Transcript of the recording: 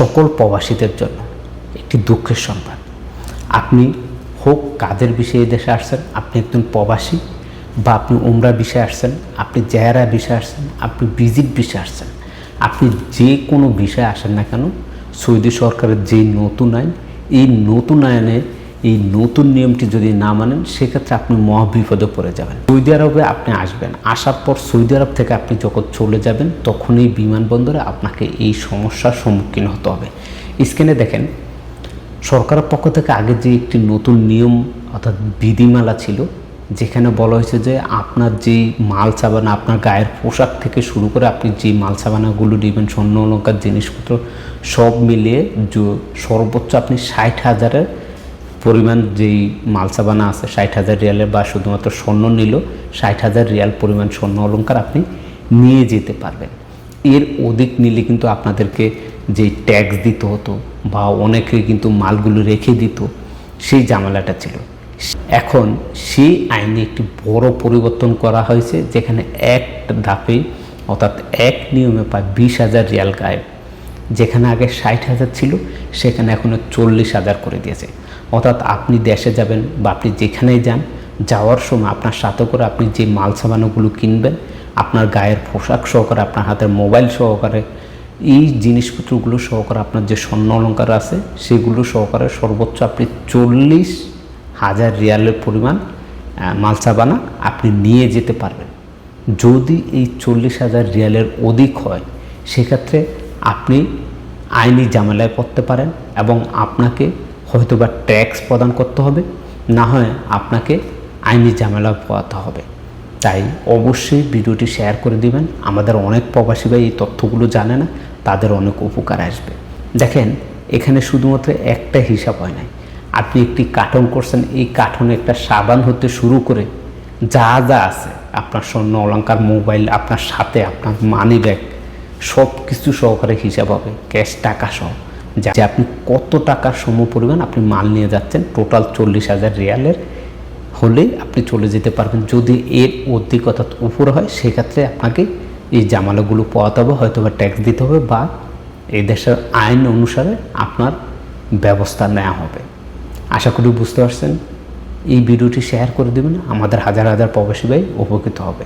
সকল প্রবাসীদের জন্য একটি দুঃখের সংবাদ। আপনি হোক কাদের বিষয়ে দেশে আসছেন, আপনি একজন প্রবাসী বা আপনি উমরা বিষয়ে আসছেন, আপনি জায়রা বিষয়ে আসছেন, আপনি ভিজিট বিষয়ে আসছেন, আপনি যে কোনো বিষয়ে আসেন না কেন, সৌদি সরকারের যে নতুন আইন, এই নতুন আইনে এই নতুন নিয়মটি যদি না মানেন সেক্ষেত্রে আপনি মহাবিপদে পড়ে যাবেন। সৌদি আরবে আপনি আসবেন, আসার পর সৌদি আরব থেকে আপনি যখন চলে যাবেন তখন এই বিমানবন্দরে আপনাকে এই সমস্যার সম্মুখীন হতে হবে। স্ক্রিনে দেখেন সরকারের পক্ষ থেকে আগে যে একটি নতুন নিয়ম অর্থাৎ বিধিমালা ছিল, যেখানে বলা হয়েছে যে আপনার যেই মাল চাবানা, আপনার গায়ের পোশাক থেকে শুরু করে আপনি যে মাল চাবানাগুলো নেবেন, স্বর্ণ অলংকার জিনিসপত্র সব মিলিয়ে সর্বোচ্চ আপনি 60,000-এর পরিমাণ যেই মালসাবানা আছে 60,000 রিয়ালের, বা শুধুমাত্র স্বর্ণ নিল 60,000 রিয়াল পরিমাণ স্বর্ণ অলংকার আপনি নিয়ে যেতে পারবেন। এর অধিক নিলে কিন্তু আপনাদেরকে যে ট্যাক্স দিতে হতো বা অনেকে কিন্তু মালগুলো রেখে দিত, সেই ঝামেলাটা ছিল। এখন সেই আইনে একটি বড় পরিবর্তন করা হয়েছে, যেখানে এক ধাপে অর্থাৎ এক নিয়মে প্রায় 20,000 রিয়াল গায়েব। যেখানে আগে 60,000 ছিল সেখানে এখন 40,000 করে দিয়েছে। অর্থাৎ আপনি দেশে যাবেন বা আপনি যেখানেই যান, যাওয়ার সময় আপনার সাথে করে আপনি যে মাল সামানগুলো কিনবেন, আপনার গায়ের পোশাক সহকারে, আপনার হাতের মোবাইল সহকারে, এই জিনিসপত্রগুলো সহকারে, আপনার যে স্বর্ণ অলংকার আছে সেগুলো সহকারে সর্বোচ্চ আপনি 40,000 রিয়ালের পরিমাণ মালসাবানা আপনি নিয়ে যেতে পারবেন। যদি এই 40,000 রিয়ালের অধিক হয় সেক্ষেত্রে আপনি আইনি ঝামেলায় পড়তে পারেন এবং আপনাকে হয়তোবা ট্যাক্স প্রদান করতে হবে, না হয় আপনাকে আইনি ঝামেলা পোহাতে হবে। তাই অবশ্যই ভিডিওটি শেয়ার করে দিবেন। আমাদের অনেক প্রবাসী ভাই এই তথ্যগুলো জানে না, তাদের অনেক উপকার আসবে। দেখেন এখানে শুধুমাত্র একটা হিসাব হয় নাই, আপনি একটি কার্টন করছেন, এই কার্টনে একটা সাবান হতে শুরু করে যা যা আছে, আপনার স্বর্ণ অলংকার, মোবাইল, আপনার সাথে আপনার মানি ব্যাগ, সব কিছু সহকারে হিসাব হবে, ক্যাশ টাকা সহ, যে আপনি কত টাকার সমপরিমাণ আপনি মাল নিয়ে যাচ্ছেন। টোটাল 40,000 রিয়ালের হলে আপনি চলে যেতে পারবেন। যদি এর অধিক অর্থাৎ উপরে হয় সেক্ষেত্রে আপনাকে এই জামালাগুলো পাওয়াতে হবে, হয়তো বা ট্যাক্স দিতে হবে, বা এই দেশের আইন অনুসারে আপনার ব্যবস্থা নেওয়া হবে। আশা করি বুঝতে পারছেন। এই ভিডিওটি শেয়ার করে দেবেন, আমাদের হাজার হাজার প্রবাসী ভাই উপকৃত হবে।